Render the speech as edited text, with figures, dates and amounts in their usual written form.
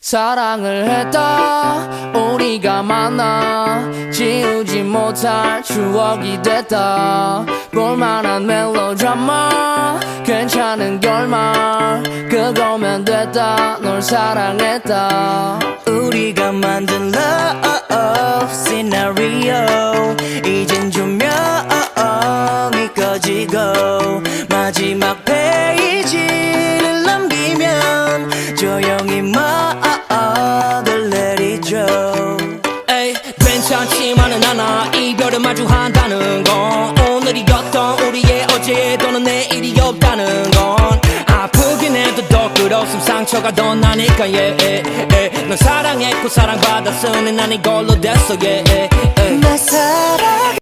사랑을 했다 우리가 만나 지우지 못할 추억이 됐다 볼만한 멜로드라마 괜찮은 결말 그거면 됐다 널 사랑했다 우리가 만든 love scenario 이젠 조명이 꺼지고 마지막 페이지를 넘기면 조용히 막을 내리죠. 에이 괜찮지만은 않아 이별을 마주한다는 건 오늘이었던 우리의 어제 또는 내일이 없다는 건 아프긴 해도 더 끌었음 상처가 더 나니까 널 사랑했고 사랑받았으니 난 이걸로 됐어 날 사랑